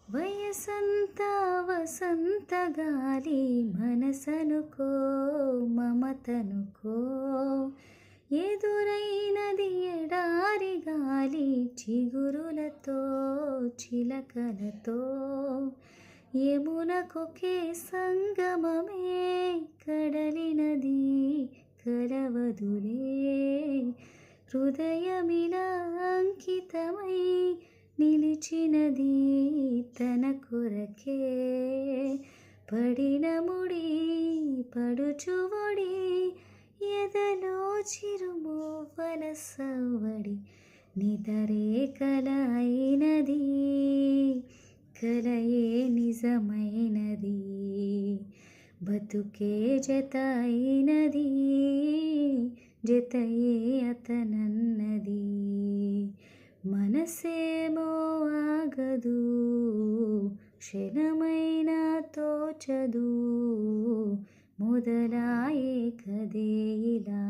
వయసంతా వసంతగాలి మనసనుకో మమతనుకో ఎదురైనది ఎడారి గాలి చిగురులతో చిలకలతో యమునకొకే సంగమమే కడలినది కలవదులే హృదయమిలా అంకితమై నిలిచినది తన కొరకే పడిన ముడి పడుచువడి ఎదలో చిరుమూవల సవ్వడి నిదరే కలైనది కలయే నిజమైనది బతుకే జత అయినది జతయే అతనన్నది మనసేమో ఆగదు క్షణమైనా తోచదు మొదలాయే కదే ఇలా